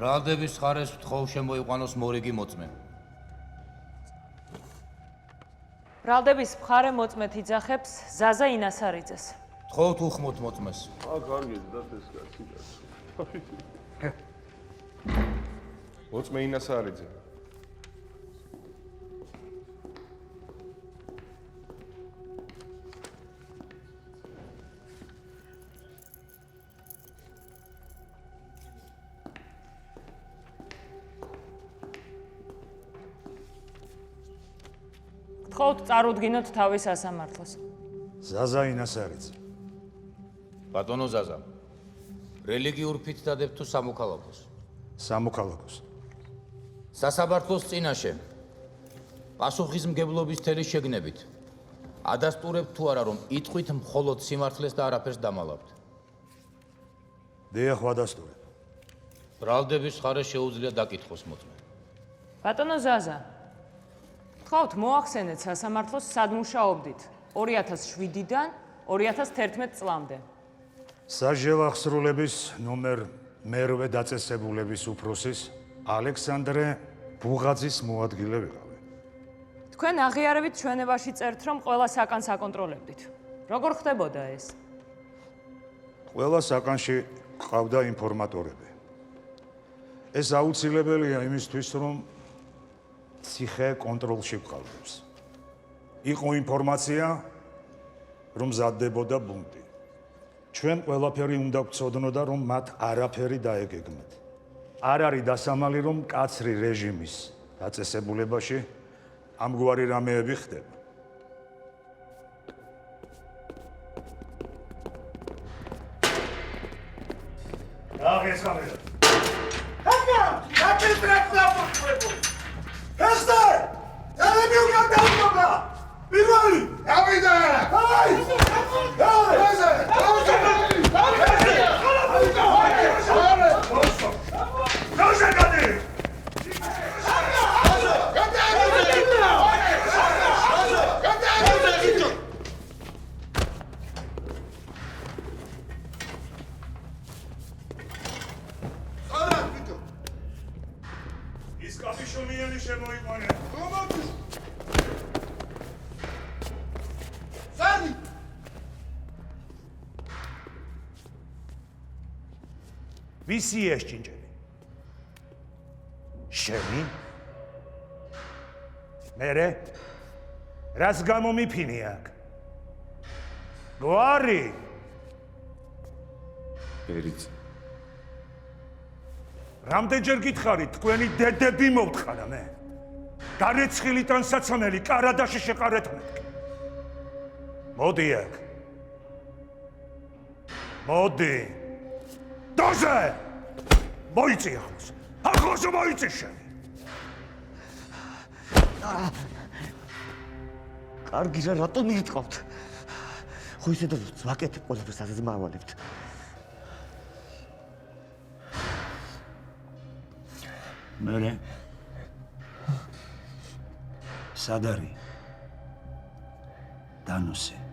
ბრალდების ხარეს ვთხოვ შემოიყვანოს მორიგი მოწმე. ბრალდების მხარე მოწმეთ იძახებს ზაზა ინასარიძეს. ვთხოვთ უხმოთ მოწმეს. კარგია და ეს კაცი. მოწმე ინასარიძე. ვთხოვთ წარუდგინოთ თავის სასამართლოს. ზაზა ინასარიძე. ბატონო ზაზა. რელიგიურ ფით დადებთ თუ სამოქალაქოს? სამოქალაქოს. სასამართლოს წინაშე პასუხისმგებლობის თელი შეგნებით. ადასტურებთ თუ არა რომ იტყვით მხოლოდ სიმართლეს და არაფერს დამალავთ? დიახ, ვადასტურებ. ბრალდების ხარეს შეუძლია დაკითხოს მოწმე. ბატონო ზაზა. ვთხოვთ მოახსენეთ სასამართლოს სად მუშაობდით 2007-დან 2011 წლამდე. საჟელო აღსრულების ნომერ მერვე დაწესებულების უფროსის ალექსანდრე ბუღაძის მოადგილე ვიყავი. თქვენ აღიარებით ჩვენებაში წერთ რომ ყველა საკანს აკონტროლებდით. როგორ ხდებოდა ეს? ყველა საკანში ყავდა ინფორმატორები. ეს აუცილებელია იმისთვის რომ ციხე კონტროლში გყავდეს. იყო ინფორმაცია რომ მზადდებოდა ბუნტი. ჩვენ ყველაფერი უნდა გვცოდნოდა რომ მათ არაფერი დაეგეგმათ. არ არის დასამალი რომ კაცრი რეჟიმის დაწესებულებაში ამგვარი რამეები ხდება. აღეს გამერა. აკა, აკეტრაკლა პოწმებო. ესტე! ელები უკან დაუბრუნდა! პირველი! დავიდა! აი! ესე! ვისი ეს ჭინჭელი? შენი? მერე? რას გამომიფინე აქ? გვარი? ერიც. რამდენჯერ გითხარით, თქვენი დედები მოვთხარა მე? გარეცხილიდან საცამელი კარადაში შეყარეთ მეთქი. მოდი აქ. მოდი. დოზე! მოიწი ახლოს. ახლოს მოიწი შენი. კარგი რა, რატომ ირტყავთ? ხო ისე და ვაკეთებ ყველაფერს ასე მავალებთ. მერე? სად არის? დანუსე.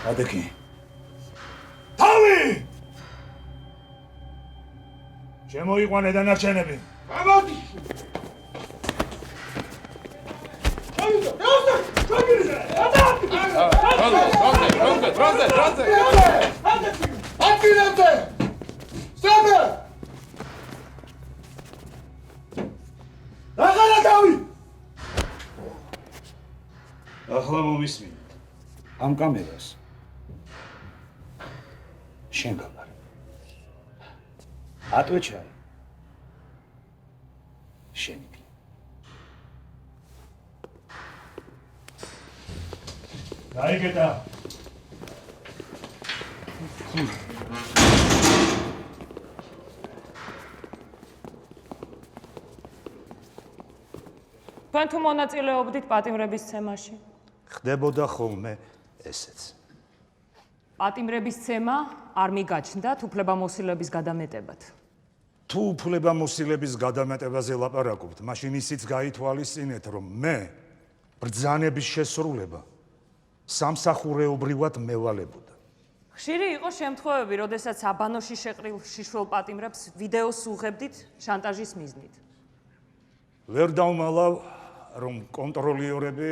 ადექი. თავი! შემოიყვანე დანარჩენები. გამოდი! ახლა მომისმინეთ ამ კამერას. შენ გაბარ. ატვეჩაი. შენი. დაიგეთა. თქვენ თუ მონაწილეობდით პატიმრების ცემაში? ხდებოდა ხოლმე ესეც. პატიმრების ცემა არ მიგაჩნდათ უფლებამოსილების გადამეტებად. თუ უფლებამოსილების გადამეტებაზე ლაპარაკობთ, მაშინ ისიც გაითვალისწინეთ, რომ მე ბრძანების შესრულება სამსახურეობრივად მევალებოდა. ხშირი იყო შემთხვევები, როდესაც აბანოში შეყრილ შიშველ პატიმრებს ვიდეოს უღებდით შანტაჟის მიზნით. ვერ დავმალავ, რომ კონტროლიორები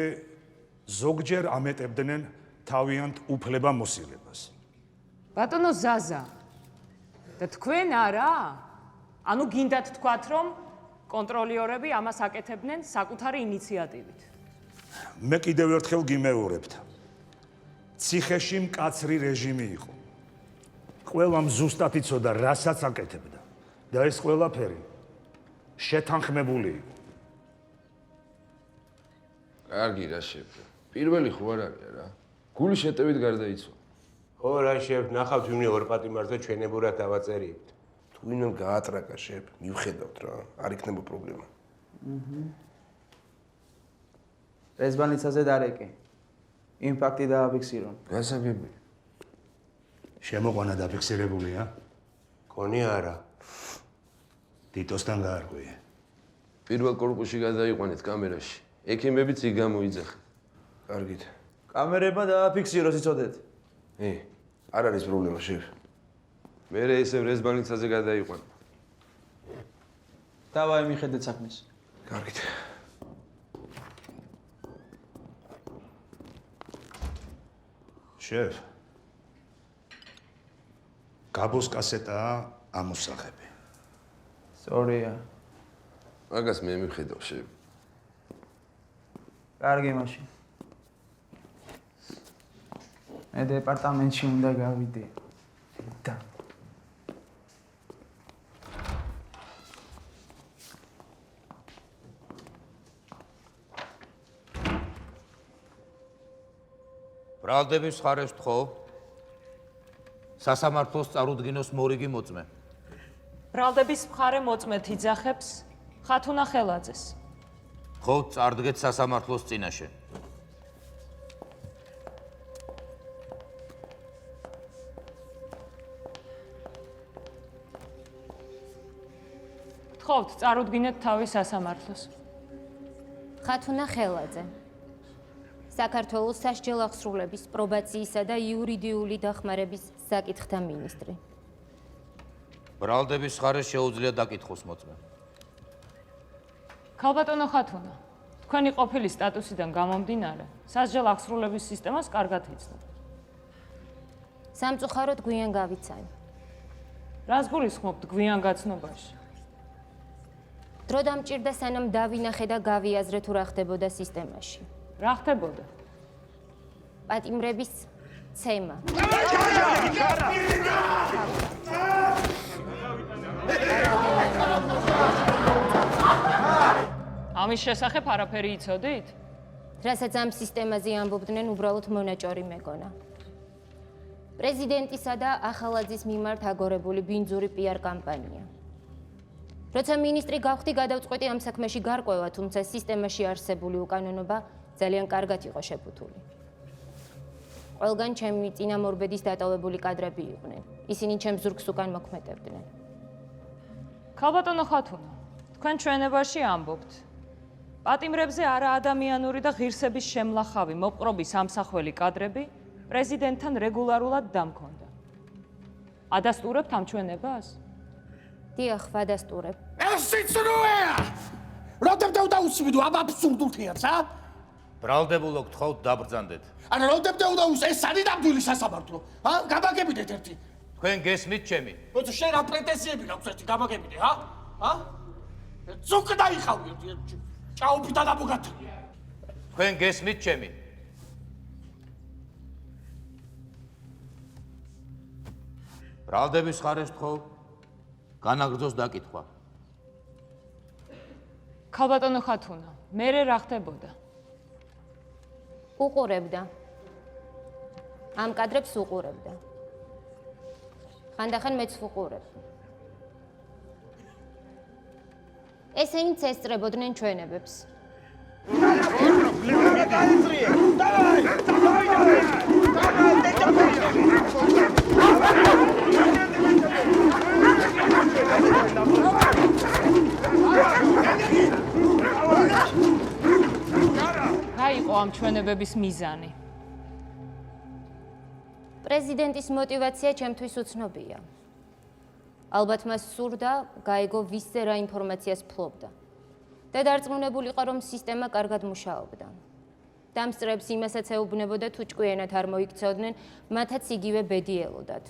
ზოგჯერ ამეტებდნენ თავიანთ უფლებამოსილებას. ბატონო ზაზა, და თქვენ არა? ანუ გინდათ თქვათ, რომ კონტროლიორები ამას აკეთებდნენ საკუთარი ინიციატივით. მე კიდევ ერთხელ გიმეორებთ. ციხეში მკაცრი რეჟიმი იყო. ყველამ ზუსტად იცოდა, რასაც აკეთებდა. და ეს ყველაფერი შეთანხმებული იყო. კარგი რა შეფ. პირველი ხო არ არის რა. გული შეტევით გარდაიცვა. ხო რა შეფ, ნახავთ ვინმე ორ პატიმარზე ჩვენებურად დავაწერიებთ. თუ ვინმე გაატრაკა შეფ, მივხედავთ რა. არ იქნება პრობლემა. რეზბანიცაზე დარეკი. იმ ფაქტი დააფიქსირონ. გასაგები. შემოყვანა დაფიქსირებულია? გონი არა. თითოსთან გაარღვია. პირველ კორპუსში გადაიყვანეთ კამერაში. ექიმებიც იქ გამოიძახეთ. კარგით. კამერებმა დააფიქსიროს, იცოდეთ? არ არის პრობლემა შეფ. მე ისევ რეზბანიცაზე გადაიყვან. დავაი მიხედეთ საქმეს. კარგით. შეფ. გაბოს კასეტაა ამოსახები. სწორია. მაგას მე მივხედავ შეფ. კარგი მაშინ. მე დეპარტამენტში უნდა გავიდე. და ბრალდების ხარეს თხოვ სასამართლოს წარუდგინოს მორიგი მოწმე. ბრალდების მხარე მოწმეთ იძახებს ხათუნა ხელაძეს. ხო, წარდგეთ სასამართლოს წინაშე. გთხოვთ, წარუდგინეთ თავის სასამართლოს. ხათუნა ხელაძე. საქართველოს სასჯელ აღსრულების, პრობაციისა და იურიდიული დახმარების საკითხთა მინისტრი. ბრალდების ხარეს შეუძლია დაკითხოს მოწმე. ქალბატონო ხათუნა, თქვენი ყოფილი სტატუსიდან გამომდინარე, სასჯელ აღსრულების სისტემას კარგად იცნობ. სამწუხაროდ გვიან გავიცანი. რას გულისხმობთ გვიან გაცნობაში? დრო დამჭირდა სანამ დავინახე და გავიაზრე თუ რა ხდებოდა სისტემაში. რა ხდებოდა? პატიმრების ცემა. ამის შესახებ არაფერი იცოდით? რასაც ამ სისტემაზე ამბობდნენ, უბრალოდ მონაჭორი მეგონა. პრეზიდენტისა და ახალაძის მიმართ აგორებული ბინძური პიარ კამპანია. როცა მინისტრი გავხდი, გადავწყვეტი ამ საქმეში გარკვევა, თუმცა სისტემაში არსებული უკანონობა ძალიან კარგად იყო შეფუთული. ყველგან ჩემი წინამორბედის დატოვებული კადრები იყვნენ. ისინი ჩემს ზურგს უკან მოქმედებდნენ. ქალბატონო ხათუნა, თქვენ ჩვენებაში ამბობთ. პატიმრებზე არაადამიანური და ღირსების შემლახავი მოპყრობი სამსახველი კადრები პრეზიდენტთან რეგულარულად დამქონდა. ადასტურებთ ამ ჩვენებას? დიახ, ვადასტურებ. ეს სიცრუეა! როდემდე უნდა უსვიდო ამ აბსურდულ ხიარს, ა? ბრალდებულო გთხოვთ დაბრძანდეთ. არა, როდემდე უნდა ეს არის ნამდვილი სასამართლო. გამაგებინეთ ერთი. თქვენ გესმით ჩემი? როცა შენ რა პრეტენზიები გაქვს ერთი გამაგებინე, ა? ზუკ დაიხავი ერთი. ჭაობითა და მოგათრია. თქვენ გესმით ჩემი? ბრალდების ხარეს თხოვ განაგრძოს დაკითხვა. ქალბატონო ხათუნა, მერე რა ხდებოდა? უყურებდა. ამ კადრებს უყურებდა. ხანდახან მეც ვუყურებ. ესენიც ესწრებოდნენ ჩვენებებს. რა იყო ამ ჩვენებების მიზანი? პრეზიდენტის мотиваცია ჩემთვის უცნობია. ალბათ მას სურდა გაეგო ვისზე რა ინფორმაციას ფლობდა. და დარწმუნებულიყო, რომ სისტემა კარგად მუშაობდა. დამსწრებს იმასაც ეუბნებოდა, თუ ჭკვიანად არ მოიქცეოდნენ, მათაც იგივე ბედი ელოდათ.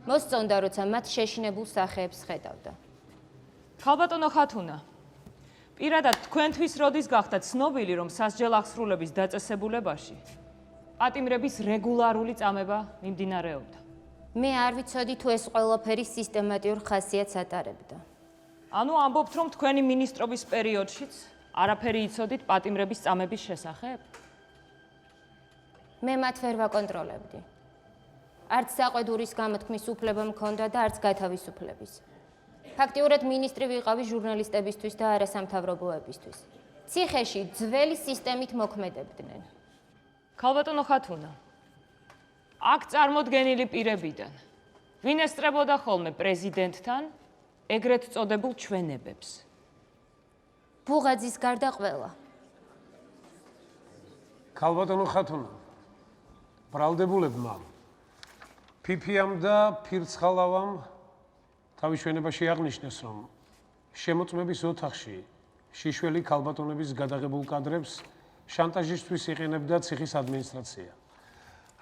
მოსწონდა, როცა მათ შეშინებულ სახეებს ხედავდა. ქალბატონო ხათუნა, პირადად თქვენთვის როდის გახდა ცნობილი, რომ სასჯელ აღსრულების დაწესებულებაში პატიმრების რეგულარული წამება მიმდინარეობდა? მე არ ვიცოდი, თუ ეს ყველაფერი სისტემატიურ ხასიათს ატარებდა. ანუ ამბობთ, რომ თქვენი მინისტრობის პერიოდშიც არაფერი იცოდით პატიმრების წამების შესახებ? მე მათ ვერ ვაკონტროლებდი. არც საყვედურის გამოთქმის უფლება მქონდა და არც გათავისუფლების. ფაქტიურად მინისტრი ვიყავი ჟურნალისტებისთვის და არასამთავრობოებისთვის. ციხეში ძველი სისტემით მოქმედებდნენ. ქალბატონო ხათუნა, აქ წარმოდგენილი პირებიდან ვინ ესწრებოდა ხოლმე პრეზიდენტთან ეგრეთ წოდებულ ჩვენებებს? ბუღაძის გარდა ყველა. ქალბატონო ხათუნა, ბრალდებულებმა ფიფიამ და ფირცხალავამ თავის ჩვენებაში აღნიშნეს, რომ შემოწმების ოთახში შიშველი ქალბატონების გადაღებულ კადრებს შანტაჟისთვის იყენებდა ციხის ადმინისტრაცია.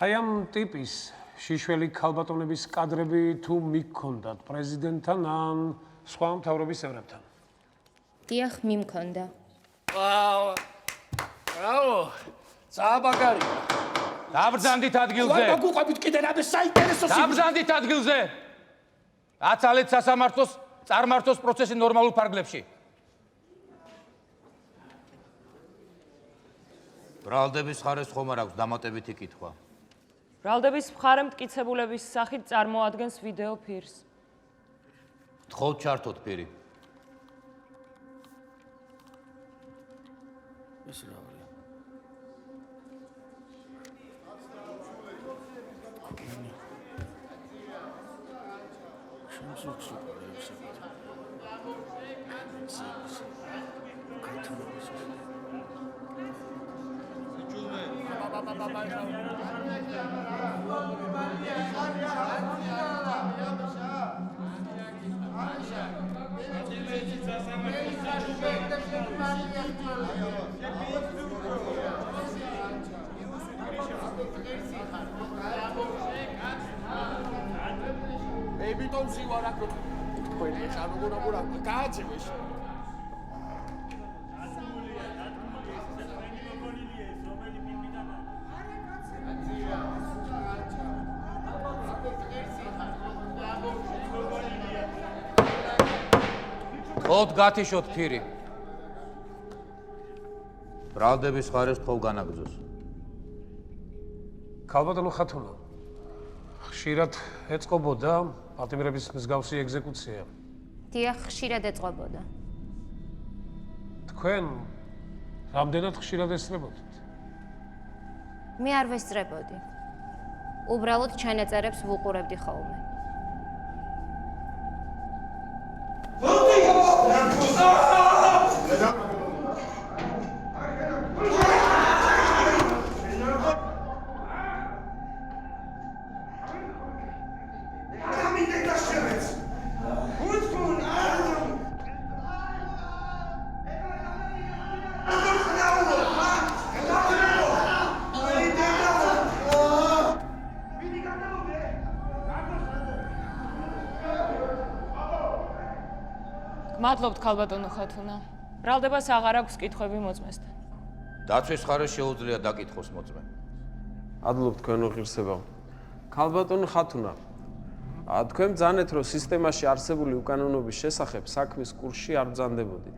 აი ამ ტიპის შიშველი ქალბატონების კადრები თუ მიგქონდათ პრეზიდენტთან ან სხვა მთავრობის წევრებთან? დიახ, მიმქონდა. ბრავო! ზაბაგარი. დაბრძანდით ადგილზე. ვარ გუყვებით კიდე რამე საინტერესო სიტყვა. დაბრძანდით ადგილზე. აცალეთ სასამართლოს წარმართოს პროცესი ნორმალურ ფარგლებში. ბრალდების ხარეს ხომ არ აქვს დამატებითი კითხვა? ბრალდების მხარე მტკიცებულების სახით წარმოადგენს ვიდეო ფირს. თხოვთ ჩართოთ პირი. ეს რა არის? მე ვიტომ სივარ აქ თქვენი ხანოგურა გააცემეს. თხოვთ გათიშოთ ფირი. ბრალდების ხარეს თხოვ განაგრძოს. ქალბატონო ხათუნა, ხშირად ეწყობოდა პატიმრების მსგავსი ეგზეკუცია. დიახ, ხშირად ეწყობოდა. თქვენ რამდენად ხშირად ესწრებოდით? მე არ ვესწრებოდი. უბრალოდ ჩანაწერებს ვუყურებდი ხოლმე. მადლობთ ქალბატონო ხათუნა. ბრალდებას აღარ აქვს კითხვები მოწმესთან. დაცვის ხარეს შეუძლია დაკითხოს მოწმე. ადლობ თქვენო ღირსებამ. ქალბატონო ხათუნა, თქვენ ბრძანეთ, რომ სისტემაში არსებული უკანონობის შესახებ საქმის კურსში არ ბრძანდებოდით.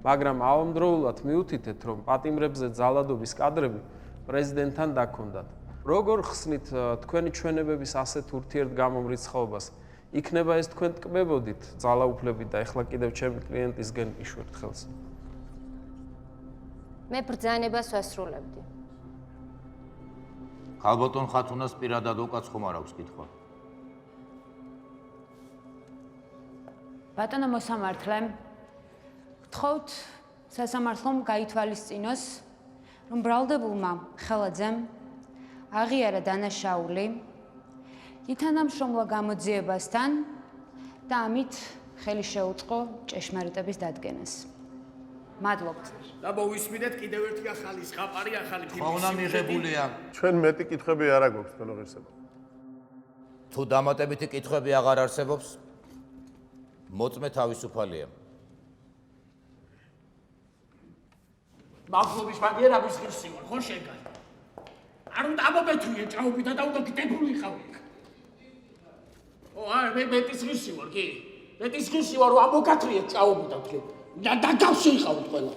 მაგრამ ამავდროულად მიუთითეთ, რომ პატიმრებზე ძალადობის კადრები პრეზიდენტთან დაქონდათ. როგორ ხსნით თქვენი ჩვენებების ასეთ ურთიერთგამომრიცხაობას? იქნება ეს თქვენ ტკბებოდით ძალაუფლებით და ეხლა კიდევ ჩემი კლიენტისგენ იშვერთ ხელს. მე ბრძანებას ვასრულებდი. ხალბატონ ხათუნას პირადად უკაც ხომ არ აქვს კითხვა. ბატონო მოსამართლე, გთხოვთ სასამართლომ გაითვალისწინოს, რომ ბრალდებულმა ხელაძემ აღიარა დანაშაული ითანამშრომლა გამოძიებასთან და ამით ხელი შეუწყო ჭეშმარიტების დადგენას. მადლობთ. და მოვისმინეთ კიდევ ერთი ახალი ზღაპარი, ახალი ფილმი. ხონა მიღებულია. ჩვენ მეტი კითხვები არ აქვს თქვენო ღირსება. თუ დამატებითი კითხვები აღარ არსებობს, მოწმე თავისუფალია. მაღლობის მაგერების ღირსი ვარ, ხო შეგარ? არ უნდა ამობეთრიე ჭაობითა და უნდა გიტებული ხავი. ო, არა, მე მეტის ღირსი ვარ, კი. მეტის ღირსი ვარ, რომ ამოგათრიე ჭაობითა თქვენ. და დაგავში ხავთ ყველა.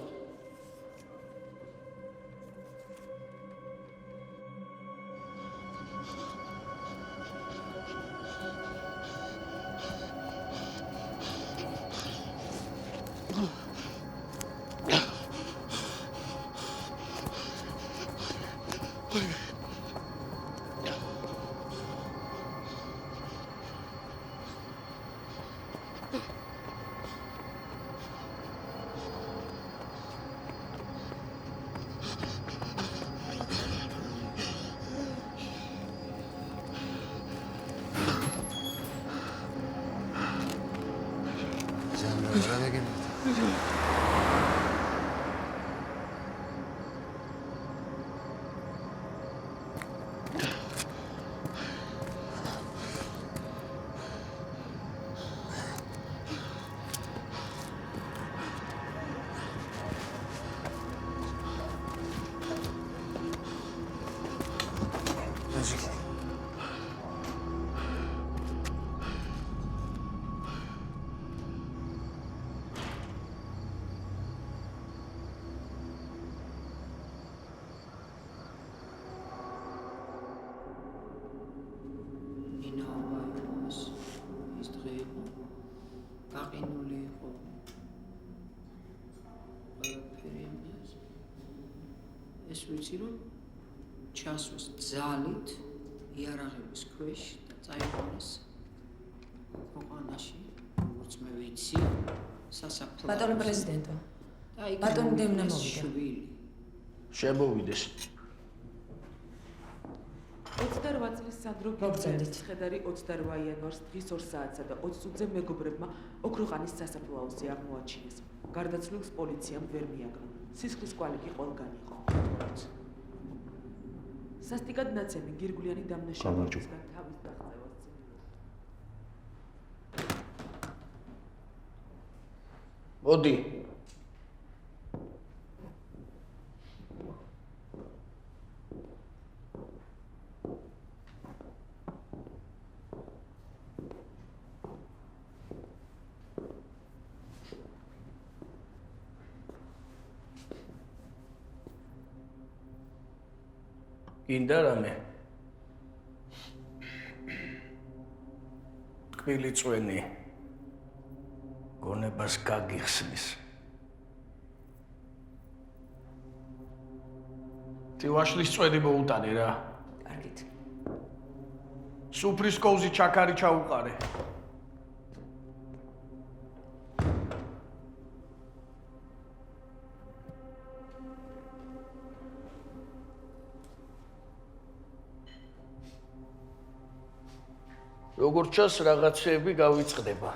ვიცი რომ ჩასვეს ძალით იარაღების ქვეშ და წაიყვანეს ქვეყანაში, როგორც მე ვიცი, სასაფლაოზე. ბატონო პრეზიდენტო, ბატონი დევნე მოვიდა. შემოვიდეს. 28 წლის სანდრო გიძელის ხედარი 28 იანვარს დღის 2 საათსა და 20 წუთზე მეგობრებმა ოქროყანის სასაფლაოზე აღმოაჩინეს. გარდაცვლილს პოლიციამ ვერ მიაგნო. სისხლის კვალი კი ყველგან იყო. სასტიკად ნაცემი გირგვლიანი დამნაშავებისგან თავის დაღწევას მოდი. გინდა რამე? ტკბილი წვენი გონებას გაგიხსნის. ტივაშლის წვენი მოუტანე რა. კარგით. სუფრის კოუზი ჩაქარი ჩაუყარე. როგორც ჩანს, რაღაცეები გავიწყდება.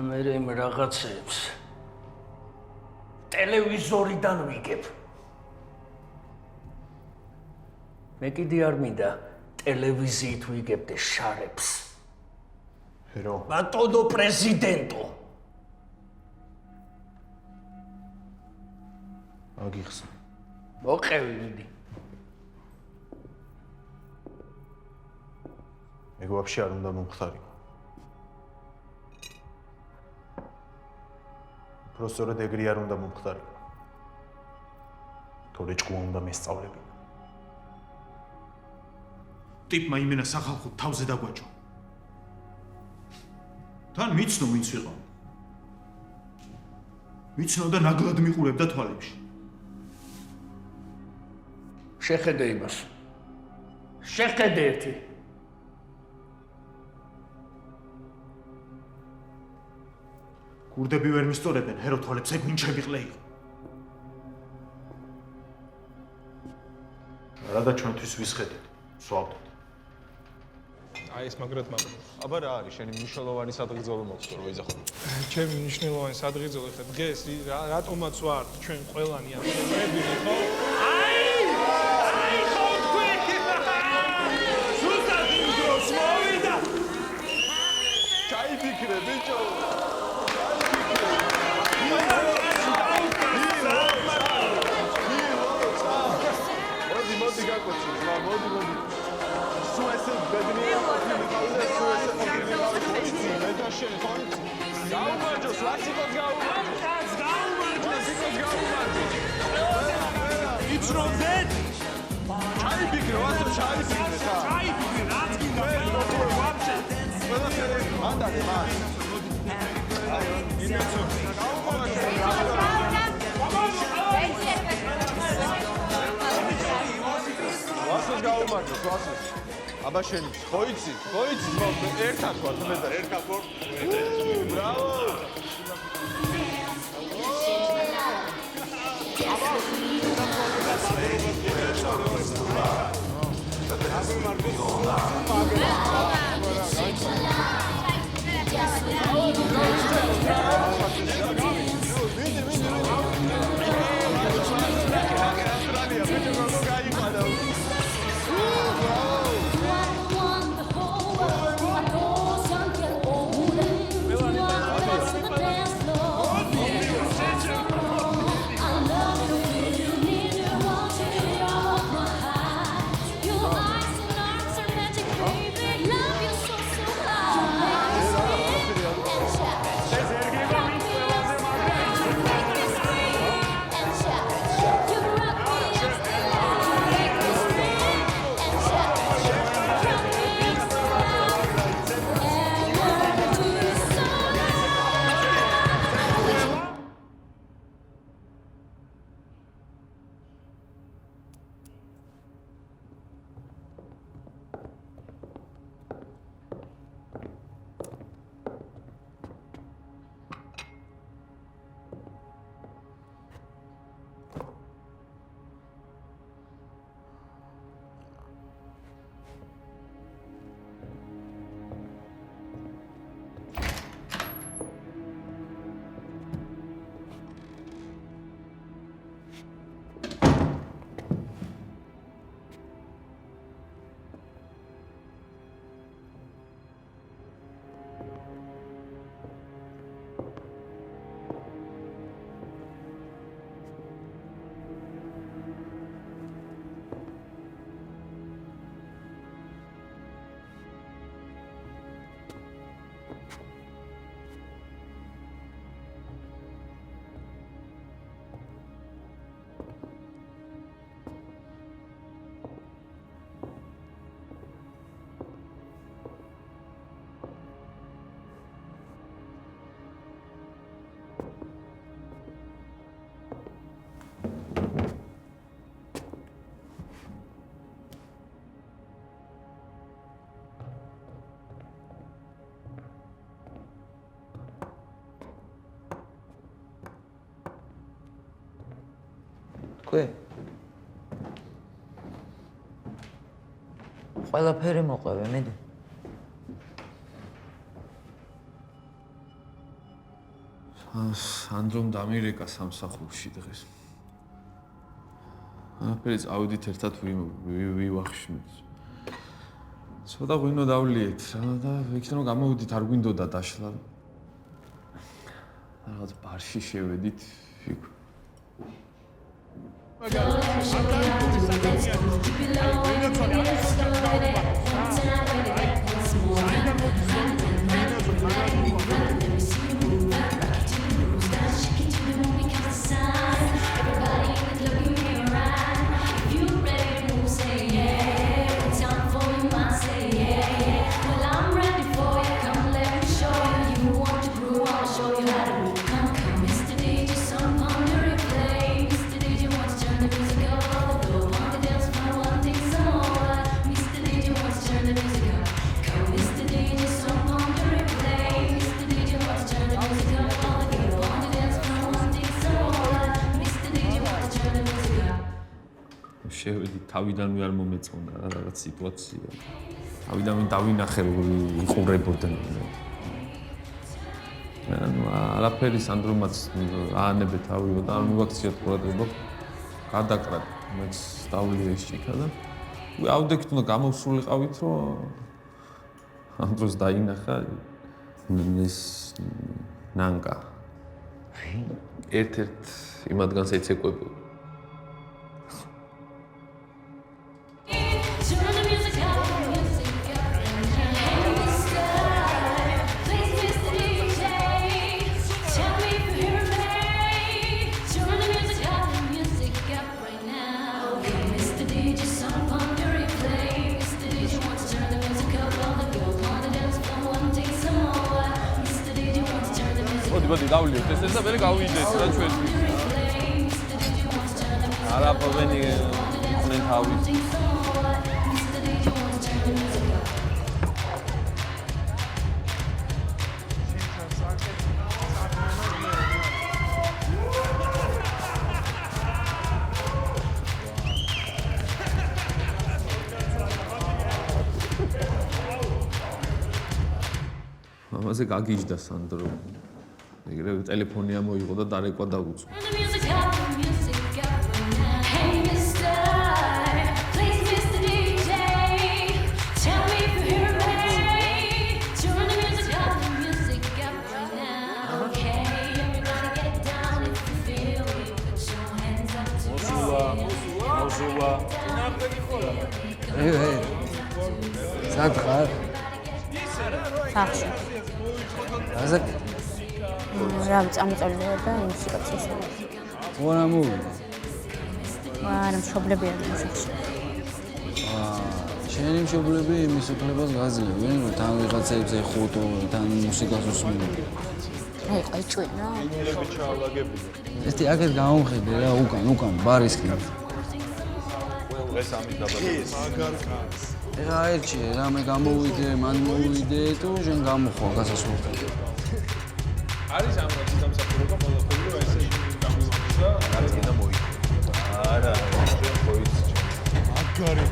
მე იმ რაღაცებს ტელევიზორიდან ვიგებ. მე კიდე არ მინდა ტელევიზიით ვიგებდე შარებს. რო ბატონო პრეზიდენტო. აგიხსნა. მოყევი მიდი. ეგ ვაფშე არ უნდა მომხდარიყო. პროფესორად ეგრე არ უნდა მომხდარიყო. თორე ჭკუა უნდა მესწავლებინა. ტიპმა იმენა სახალხო თავზე დაგვაჭო. თან მიცნო ვინც ვიყო. ვიცნო და ნაგლად მიყურებდა თვალებში. შეხედე იმას. შეხედე ერთი. გურდები ვერ მისწორებენ, ჰერო თვალებს ეგ ვინ შემიყლე იყო. რა და ჩვენთვის ვისხედეთ, სვავდეთ. აი ეს მაგრად მაგრამ. აბა რა არის შენი მნიშვნელოვანი სადღერძელო მოხსნა რომ ვეძახო? ჩემი მნიშვნელოვანი სადღერძელო ხა დღეს რატომაც ვარ ჩვენ ყველანი ამ შეფერებული ხო? აი ხო თქვი! სულთან დროს მოვიდა! ჩაიფიქრე ბიჭო! მოდი გაკოცი, მოდი. სულ ესე ბედნიერი მიყავდა, სულ ესე მიყავდა. მე და შენ ხო? გაუმარჯოს, ლაციკოს გაუმარჯოს. იცნობდეთ? ჩაიფიქრე, ვასო ჩაიფიქრე ხა. ჩაიფიქრე, რაც გინდა, ვაფშე. ყველაფერი მანდარი მას. აი, იმეცო. ვასოს გაუმარჯოს, ვასოს. აბა შენი, ხო იცი, ერთად ვარ, მე და ერთად ვარ. ბრავო! თქვი? ყველაფერი მოყვევე, მიდი. სანდრომ დამირეკა სამსახურში დღეს. აფერი წავიდით ერთად ვივახშმით. ცოტა ღვინო დავლიეთ რა და ვიქნო გამოვიდით არ გვინდოდა დაშლა. რაღაც ბარში შევედით იქ. Show you how to groove, I'll show you how to move. Come, Mr. DJ, so თავიდანვე არ მომეწონა რა რაღაც სიტუაცია. თავიდანვე დავინახე როგორ იყურებოდნენ. ანუ არაფერი სანდრომაც აანებე თავიო და არ მივაქციოთ ყურადღება. გადაკრა მეც სტავლი ესჭიქა და ავდექით უნდა გამოვსულიყავით რომ ამ დროს დაინახა ეს ნანკა. ერთ-ერთ იმადგანს ეცეკვებოდა. მოდი გავლიოთ ეს და მე გავიდეთ რა ჩვენ არა პრობლემი ხნენ თავის მამაზე გაგიჟდა სანდრო ეგრევე ტელეფონი ამოიღო და დარეკვა დაუწყო. მოსულა. საკხარ. სახში. ასე რა წამოწოლია და იმის კაცო. ვარ ამოვიდა. ვარ მშობლები არ მოსახში. შენი მშობლები იმის უფლებას გაძლევენ, რომ თან ვიღაცებს ეხუტო, თან მუსიკას უსმენენ. აი, ყიჭვენა. ეს აქეთ გამომხედე რა, უკან ბარისკენ. ეს ამის დაბადებას. მაგარ კაცს. ეხა ერთში რა მე გამოვიდე, მან მოვიდე თუ შენ გამოხო გასასვლელთან. არის ამ სამსახურება ყველაფერი რომ ესე გამოვიდა არის კიდე მოიწ. არა, ჩვენ ხოიც მაგარი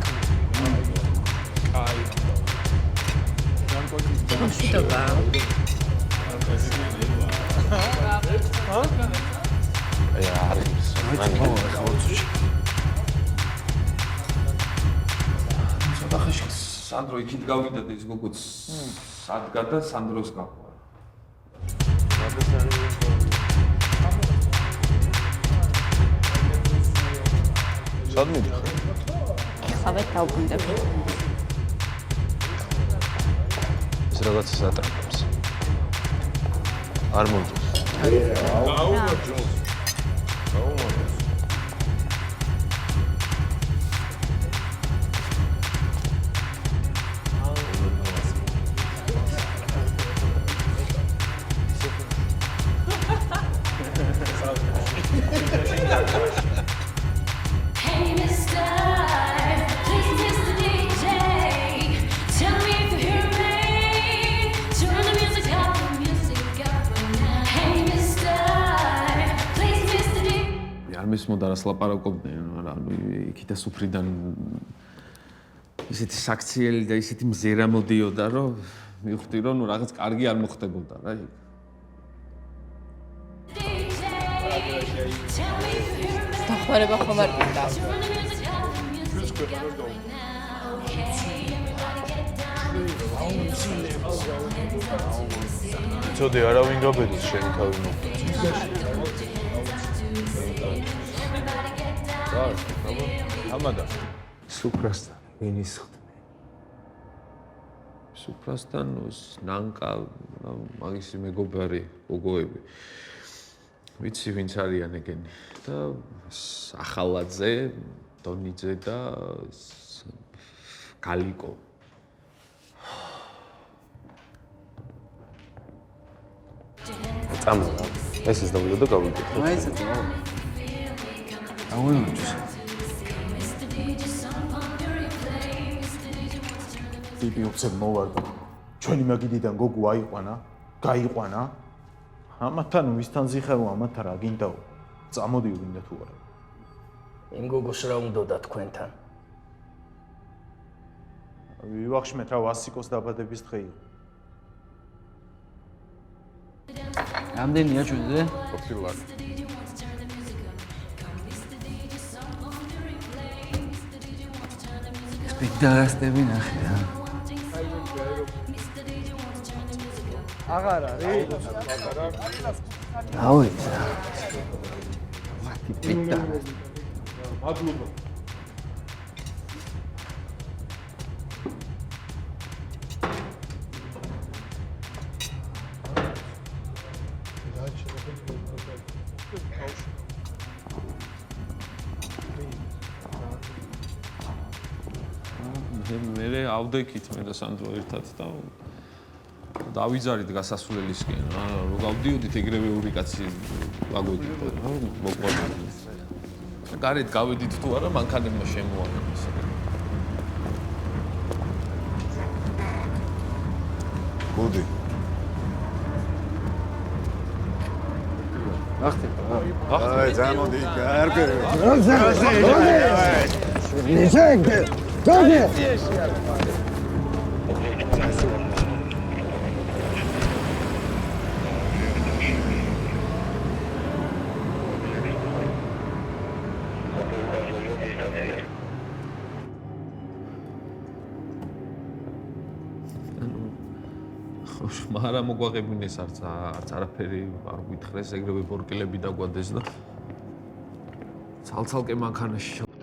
კაი. მშვიდობა. აი არის. მან ხოც. სათახში სანდრო იქით გავიდა და ის გოგოც ადგა და სანდროს გაყვა. სად მიდიხარ? ხავეთ დავბრუნდები. ეს რაღაცას ატრაკებს. არ მომწონს. გაუმარჯოს. მოდარას ლაპარაკობდნენ, ანუ იქით სუფრიდან ისეთი საქციელი და ისეთი მზერა მოდიოდა, რომ მივხვდი, რომ რაღაც კარგი არ მოხდებოდა რა იქ. დახმარება ხომ არ გინდა? ცოდე არავინ გაბედოს შენი თავი მოხდა. ამადა სუფრასთან ვინის ხდმე. სუფრასთან ნანკა მაგისი მეგობარი გოგოები. ვიცი ვინც არიან ეგენი და ახალაძე, დონიძე და გალიკო. წამოვა. ეს დავიდო და გავიდე. მაინც წამოვა. აუიმოჩს. ტიპი უცებ მოვარდა. ჩვენი მაგიდიდან გოგო აიყვანა, გაიყვანა. ამათთან ვისთან ზიხარო ამათ რა გინდაო? წამოდიო გინდა თუ არა. იმ გოგოს რა უნდოდა თქვენთან? ვივახშმეთ რა ვასიკოს დაბადების დღე იყო. რამდენია ჩვენზე? ყოფილად. სპექტაკლები ნახე რა. აღარ არის. დავიცა. მათი პიტარა. მადლობა. მე ავდექით მე და სანდრო ერთად და დავიძარით გასასვლელისკენ რა რო გავდიოდით ეგრევე ორი კაცი ვაგვედით რა მოყვარდით გარეთ გავედით თუ არა მანქანებმა შემოაყენეს მოდი ახტე აი ზამოდი კარგე ნიჟეგდე გოგე მარა მოგვაღებინეს არც არაფერი არ გვითხრეს ეგრევე პორკილები დაგვადეს და ცალცალკე მანქანაში შევხვდები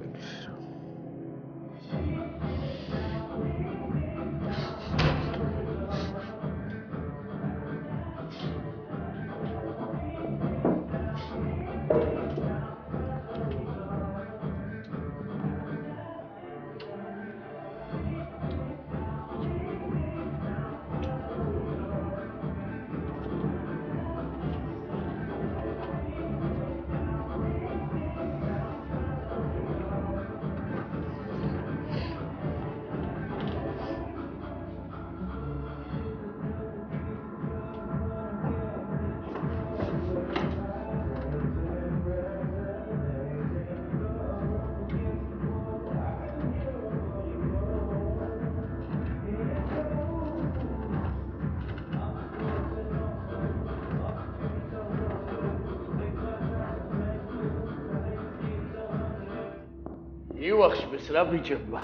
ივახშმეს რა ბიჭებმა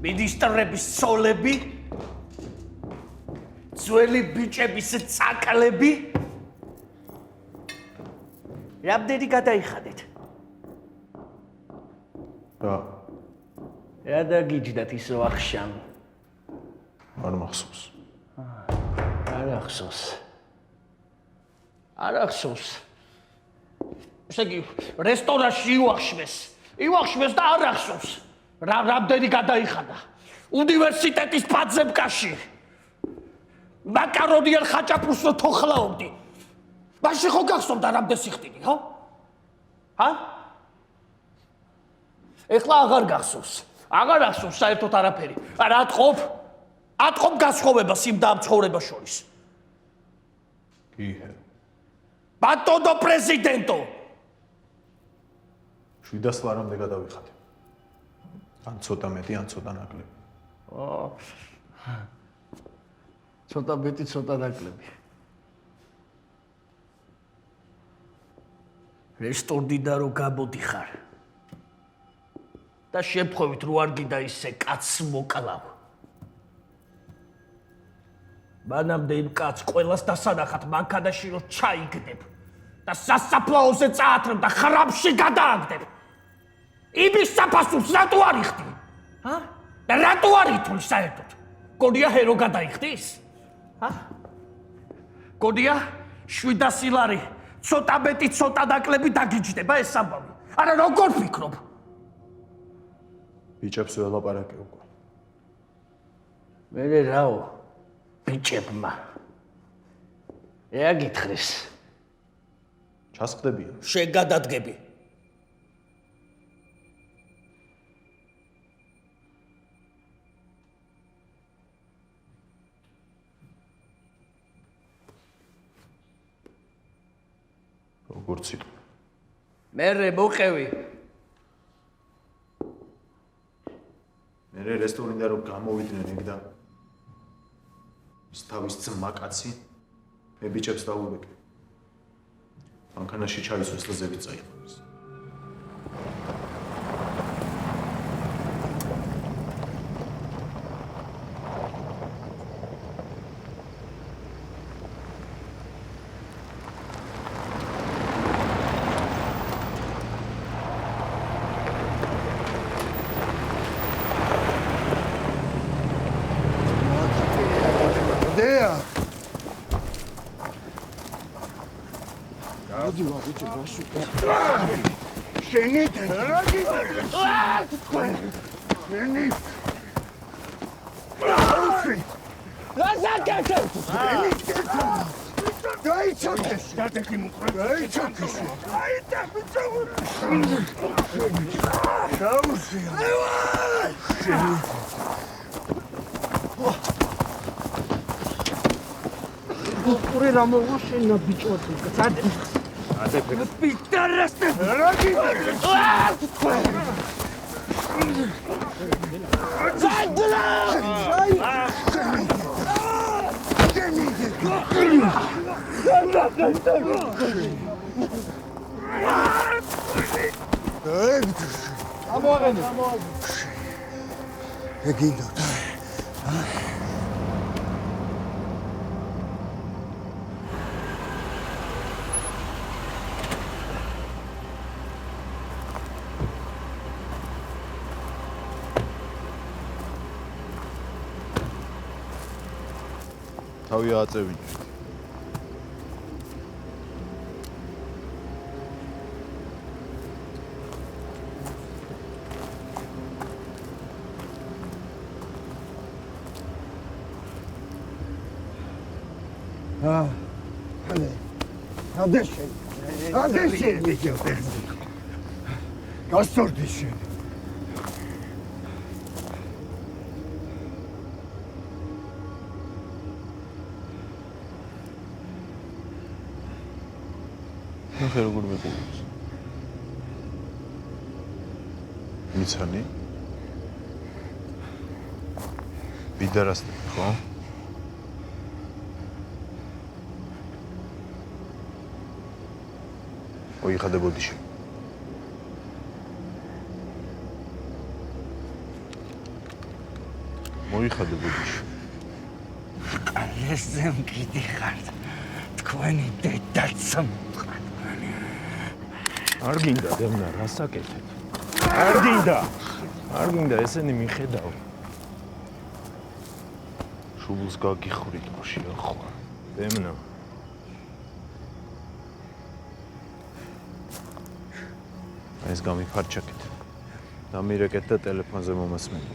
მინისტრების სოლები ძველი ბიჭების წაკლები რამდენი გადაიხადეთ რა დაგიჯდათ ისო ახშან არ მახსოვს არ ახსოვს ესე იგი რესტორანში ივახშმეს და არ ახსოვს რამდენი გადაიხადა უნივერსიტეტის პაძებკაში მაკარონიან ხაჭაპურს რო თოხლაობდი მაშინ ხო გახსოვდა რამდენი სიხდილი ეხლა აღარ ახსოვს საერთოდ არაფერი არა ატყობ გასხოვებას იმ და ამ ცხოვრებას შორის ბატონო პრეზიდენტო 700 ლარამდე გადავიხადე. ან ცოტა მეტი, ან ცოტა ნაკლები. ცოტა მეტი, ცოტა ნაკლები. რესტორნიდან რო გამოდიხარ და შემთხვევით რო არ გინდა ისე კაცს მოკლავ. მანამდე იმ კაცს ყველას დასანახად მანქანაში რო ჩაიგდებ და სასაფლაოზე წაათრებ და ხრამში გადააგდებ. იმის საფასურს რატო არ იხდი? და რატო არ ითვლი საერთოდ? გონია ჰერო გადაიხდის? გონია 700 ლარი ცოტა მეტი ცოტა ნაკლები დაგიჯდება ეს ამბავი. არა როგორ ფიქრობ? ბიჭებს ველაპარაკე უკვე. მე რაო ბიჭებმა. რა გითხრეს? ჩასხდებიან. შენ გადადგები. როგორც იყო. მე მოყევი. მე ეს თუ უნდა რომ გამოვიდნენ იქიდან ის თავის ძმა კაცი მე ბიჭებს დაურეკე მანქანაში ჩაისვეს და ზევით წაიღეს ორი რა მოვაშენა ბიჭოთი წადე პიტარასტე რა გიგვარი წადლა ამოაღენე ეგინო თავი აწევინე გასწორდი შენ ნახე როგორ მეკულებს მიცანი ბიდარასტები ხო მოიხადებოდი შენ მოიხადებოდი შენ ყალესზე მკიდი ხარ თქვენი დედაც არ გინდა დევნა რასაკეთებ არ გინდა ესენი მიხედავ შუბლს გაგიხვრით ხოში ახლა დევნა ეს გამიფარჩაკეთ დამირეკეთ და ტელეფონზე მომასმენთ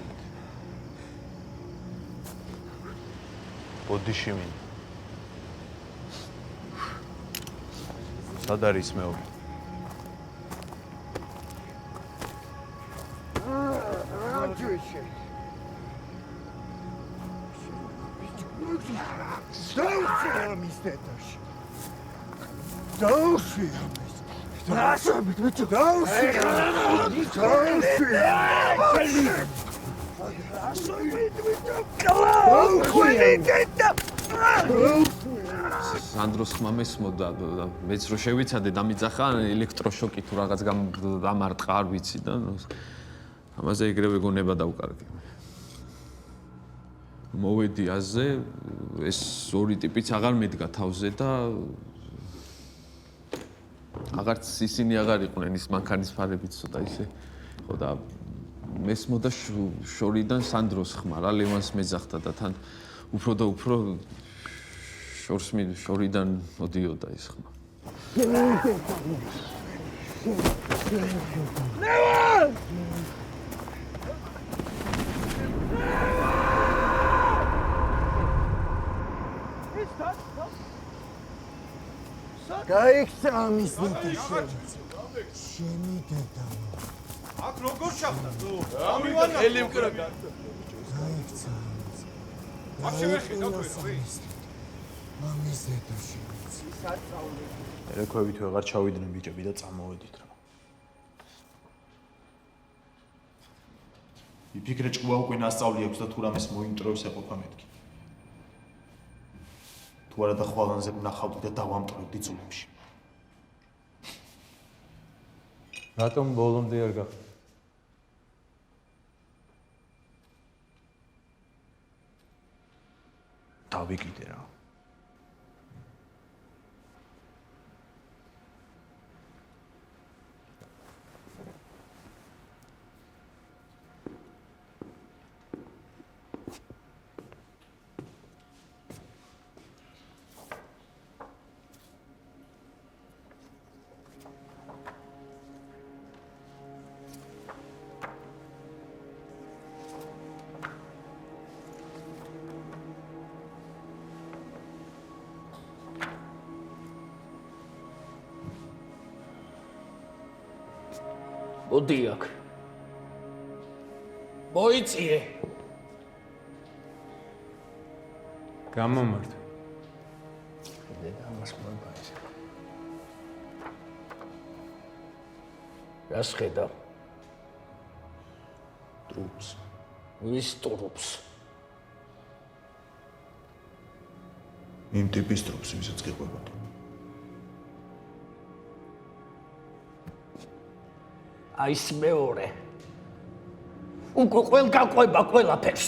ბოდიში მინ სად არის მეორე სანდროს ხმა მესმოდა და მეც რო შევიცადე დამიძახა ელექტროშოკი თუ რაღაც დამარტყა არ ვიცი და ამაზე ეგრევე გონება დავკარგე. მოვედი აზზე, ეს ორი ტიპიც აღარ მედგა თავზე და აღარც ისინი აღარ იყვნენ ის მანქანის ფარებით ცოტა ისე. ხო და მესმოდა შორიდან სანდროს ხმა რა ლევანს მეძახდა და თან უფრო და უფრო შორიდან მოდიოდა ის ხმა. ლევან! გაიქცა ამის დედა შენი დედა აქ როგორ ჩახდა თუ ამივანა ელი მკრაგა გაიქცა აქ შევეხი დაგვირი ამის დედა შენი ერექვევით ვეღარ ჩავიდნენ ბიჭები და წამოვედით რა იფიქრე ჭკუა უკვე ნასწავლი აქვს და თუ რამეს მოიმტრევს ეყოფა მეთქი. თუ არა და ხვალანზე ვნახავდი და დავამტრევდი ძულებში. რატომ ბოლომდე არ გახდა? დავიკიდე რა. მოდი აქ. მოიწიე. გამომართ. დედა მას მოება ეს. რას ხედავ? ტრუპს. ვის ტრუპს? იმ ტიპის ტრუპს, ვისაც გიყვებოდი. აი ეს მეორე. უკვე ყველგან ყვება ყველაფერს.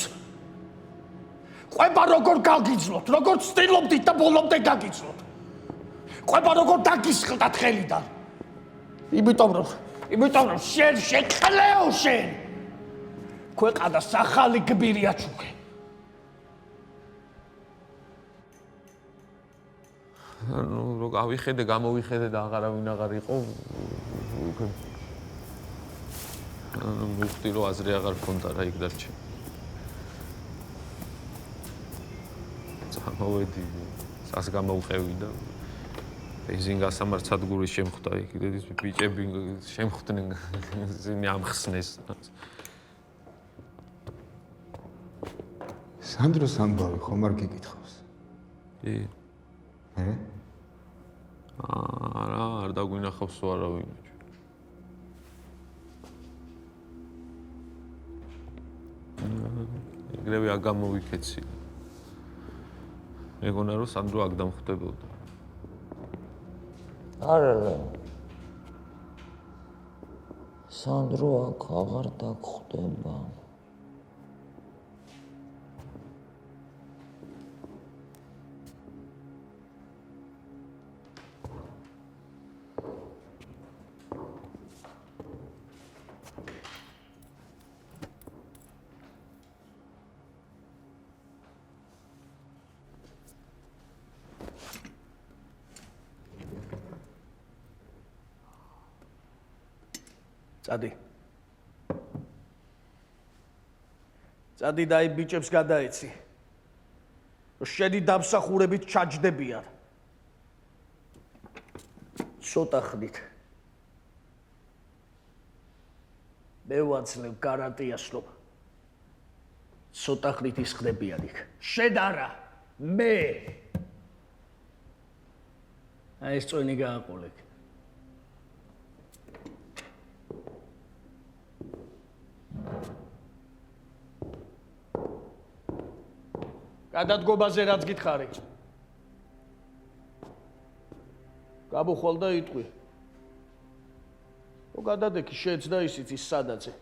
ყვება როგორ გაგიძლოთ, როგორ ცდილობდით და ბოლომდე გაგიძლოთ. ყვება როგორ დაგისხლდათ ხელიდან. იმიტომ რომ შენ შეკლეო შენ. ქვეყანას ახალი გმირი აჩუქე. ანუ რო გავიხედე, გამოვიხედე და აღარავინ აღარ იყო. ანუ მივხვდი რომ აზრი აღარ მქონდა რა იქ დარჩი. წამოვედი, სას გამოვყევი და ბენზინგასამართ სადგურის შემხვდა იქ დედის ბიჭები შემხვდნენ ზინი ამხსნეს. სანდროს ამბავი ხომ არ გიკითხავს? კი. მე? არა, არ დაგვინახავს არავინ. ეგრევე არ გამოვიქეცი. მეგონა რომ სანდრო აქ დამხვდებოდა. არა. სანდრო აქ აღარ დაგხვდება. წადი. წადი და აი ბიჭებს გადაეცი. რომ შენი დამსახურებით ჩაჯდებიან. ცოტა ხნით. მე ვაცლებ გარანტიას რომ ცოტა ხნით ისხდებიან იქ. შენ არა, მე. აი ეს წვენი გააყოლე. გადადგობაზე რაც გითხარი. გაბუხვალ და იტყვი. ო გადადექი შეც და ისიც ის სადაცე.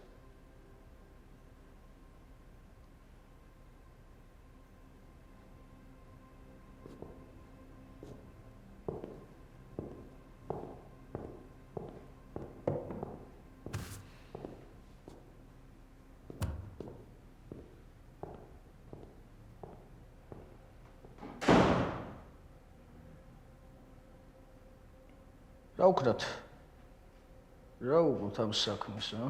რა ვქნათ? რა უყურთ ამ საქმეს, ა?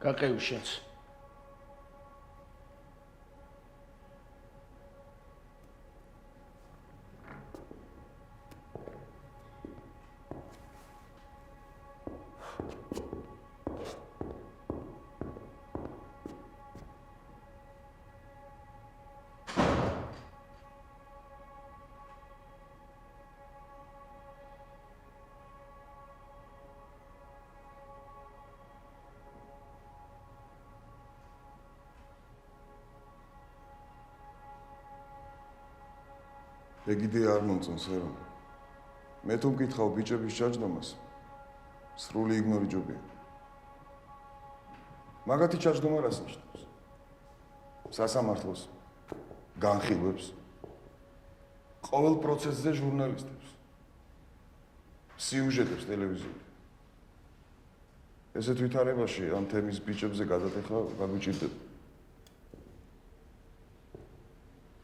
გაყევი შენც. ეგ იდეა არ მომწონს რა. მე თუ მკითხავ ბიჭების ჩაჯდომას, სრული იგნორი ჯობია. მაგათი ჩაჯდომა რას ნიშნავს? სასამართლოს, განხილვებს, ყოველ პროცესზე ჟურნალისტებს, სიუჟეტებს ტელევიზორში. ესეთ ვითარებაში ამ თემის ბიჭებზე გადატეხა გაგვიჭირდება.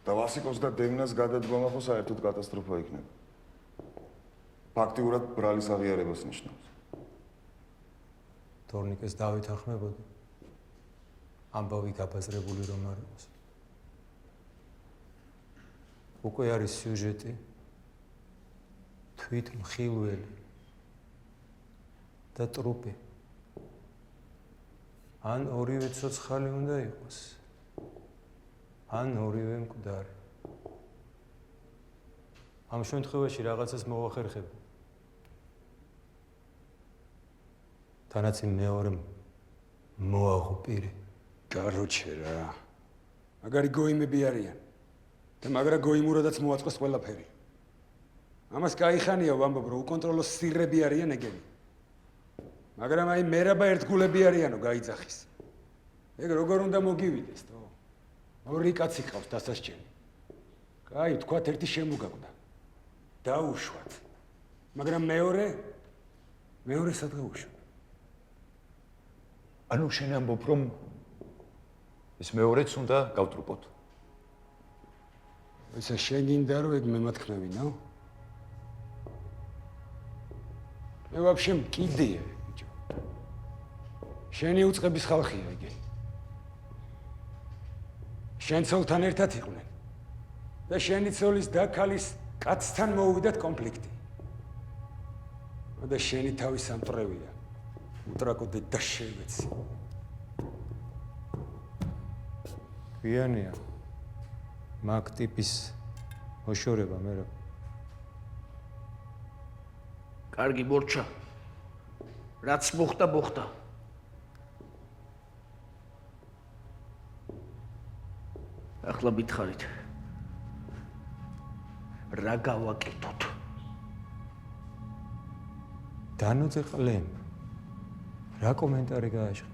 და ვასიკოს და დევნას გადადგომა ხო საერთოდ კატასტროფა იქნება. ფაქტიურად ბრალის აღიარებას ნიშნავს. თორნიკეს დავითანხმებოდი. ამბავი გაბაზრებული რომ არ იყოს. უკვე არის სიუჟეტი. თვით მხილველი და ტრუპი. ან ორივე ცოცხალი უნდა იყოს. ან ორივე მკვდარი. ამ შემთხვევაში რაღაცას მოვახერხებ. თანაც იმ მეორე მოაღო პირი. გაროჩე რა. მაგარი გოიმები არიან. და მაგრა გოიმურადაც მოაწყოს ყველაფერი. ამას кайხანია ვამბობ, რომ უკონტროლო სირები არიან ეგენი. მაგრამ აი მერაბა ერთგულები არიანო გაიძახის. ეგ როგორ უნდა მოგივიდეს, თო? ორი კაცი ყავს დასასჯელი. კაი, თქვათ ერთი შემოგაკვდა. დაუშვათ. მაგრამ მეორე სად გაუშვათ? ანუ შენ ამბობ, რომ ეს მეორეც უნდა გავტრუპოთ. ესე შენ გინდა რომ ეგ მემათქნევინო? მე ვაფშე მკიდეა, ბიჭო. შენი უწყების ხალხია ეგ. შენ ცოლთან ერთად იყვნენ. და შენი ცოლის და ქალის კაცთან მოუვიდათ კონფლიქტი. და შენი თავი სამტრევია. უტრაკოდე და შევეცი. გვიანია. მაგ ტიპის მოშორება მე რა. კარგი მორჩა. რაც მოხდა. ახლა მითხარით. რა გავაკეთოთ? დანოძე ყლემ. რა კომენტარი გააშხ?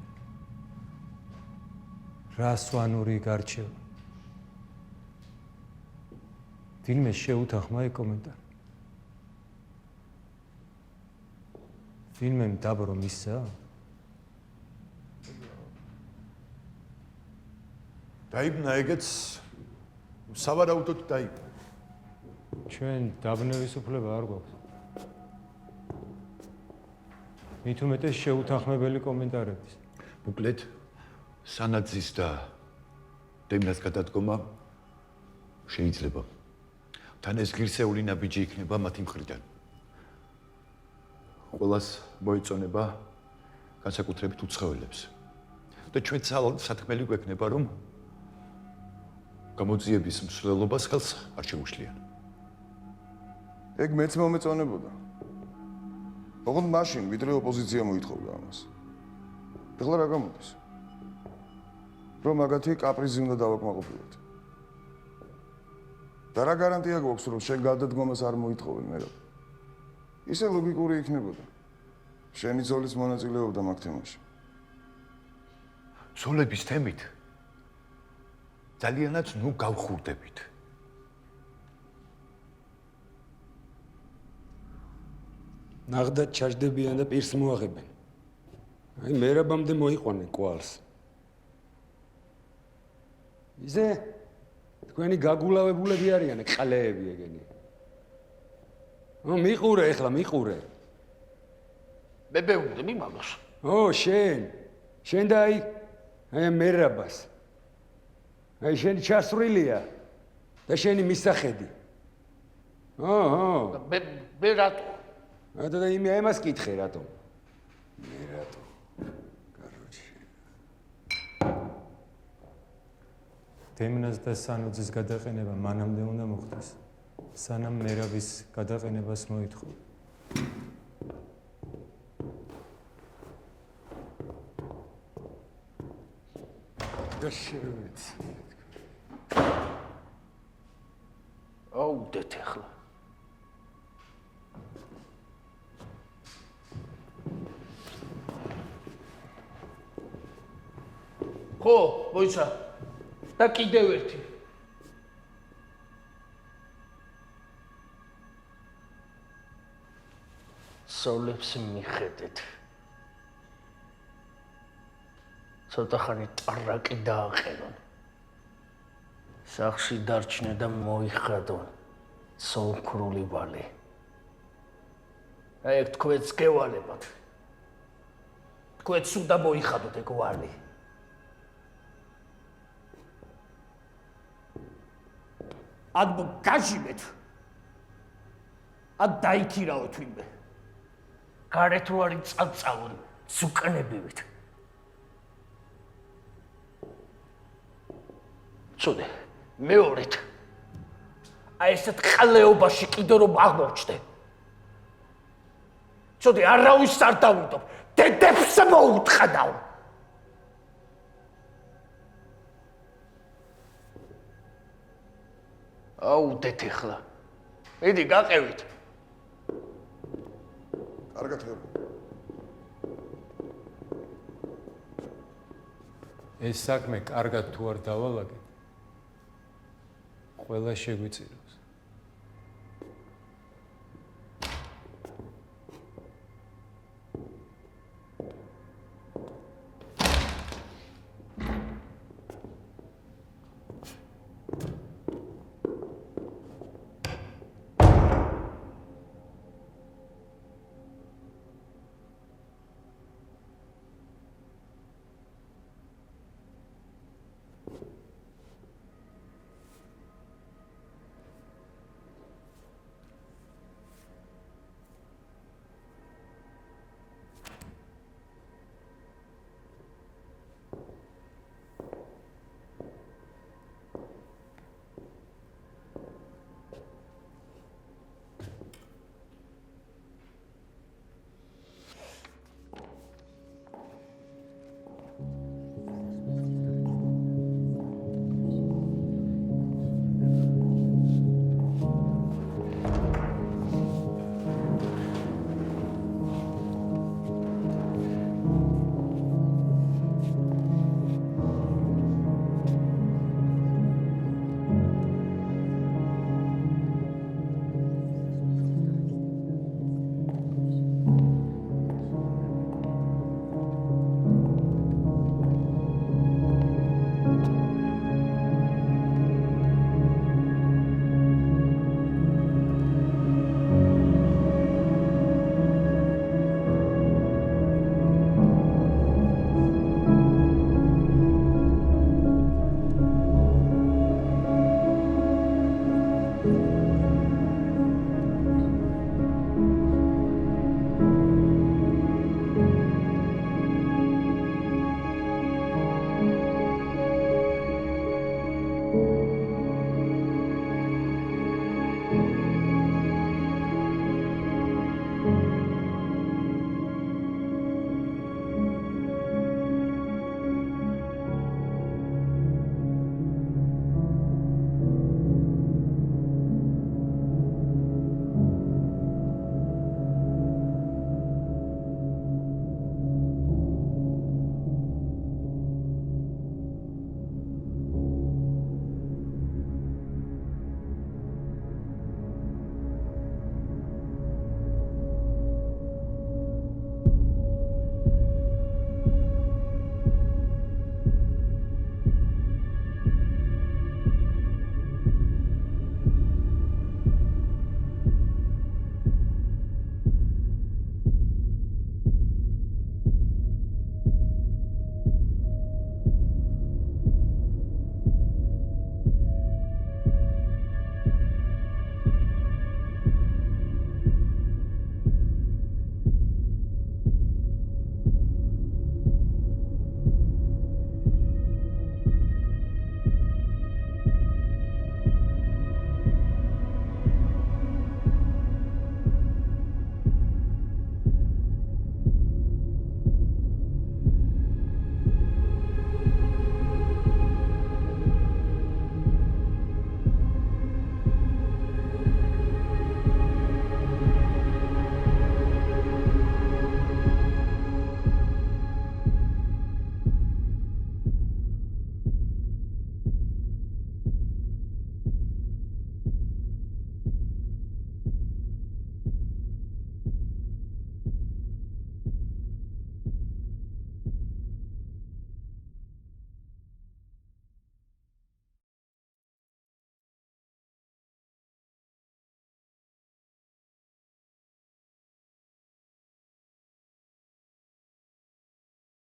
რა სვანური გარჩევა? ვინმე შეუთანხმა ეგ კომენტარი? ვინმე დაბრო მისცა? დაიბნა ეგეც სავარაუდოდ დაიბნა. ჩვენ დაბნევის უფლება არ გვაქვს. მით უმეტეს შეუთანხმებელი კომენტარების. მოკლედ სანაძის და დევნას გადადგომა შეიძლება. თან ეს ღირსეული ნაბიჯი იქნება მათი მხრიდან. ყველას მოეწონება განსაკუთრებით უცხოელებს. და ჩვენ სათქმელი გვექნება, რომ გამოძიების მსვლელობას ხელს არ შეუშლიან. ეგ მეც მომეწონებოდა. ოღონდ მაშინ, ვიდრე ოპოზიცია მოითხოვდა ამას. ეხლა რა გამოდის? რომ მაგათი კაპრიზი უნდა დავაკმაყოფილოთ. და რა გარანტია გვაქვს, რომ შენ გადადგომას არ მოითხოვენ მე რა? ისე ლოგიკური იქნებოდა. შენი ძოლის მონაწილეობდა მაგ თემაში. ძოლების თემით ძალიანაც ნუ გავხურდებით. ნახდა ჩაჯდებიან და პირს მოაღებენ. აი მერაბამდე მოიყვანენ კვალს. ისე თქვენი გაგულავებულები არიან ყლეები ეგენი. მიყურე ეხლა მიყურე. მე ბევრდი მიმალოს. შენ და აი მერაბას. აი შენი ჩასვრილია და შენი მისახედი. მე რატო? და იმე ამას კითხე რატო? მე რატო? კაროჩე. დემნას და სანოძის გადაყენება მანამდე უნდა მოხდეს. სანამ მერაბის გადაყენებას მოითხოვ. აუდეთ ახლა. ხო, მოიცა. და კიდევ ერთი. სოლებს მიხედეთ. ცოტა ხანი ტრაკი დააყენონ. სახში დარჩნენ და მოიხადონ სოლქრული ვალე. აი, თქვენს გევალებათ. თქვენ სულ მოიხადოთ ეგ ვალე. ad გაჟიმეთ. ad დაიქირავთ ვინმე. გარეთ რო არის წაწალო, ზუკანებივით. ცოდე, მეორეთ. აი ესეთ ყალეობაში კიდე რომ აღმოჩნდე. ცოდე, არავის არ დავიდობ, დედებს მოუტყდავ. აუდეთ ახლა. მიდი გაყევით. კარგად ხებო. ეს საქმე კარგად თუ არ დავალაგეთ, ყველა შეგვიწირავს.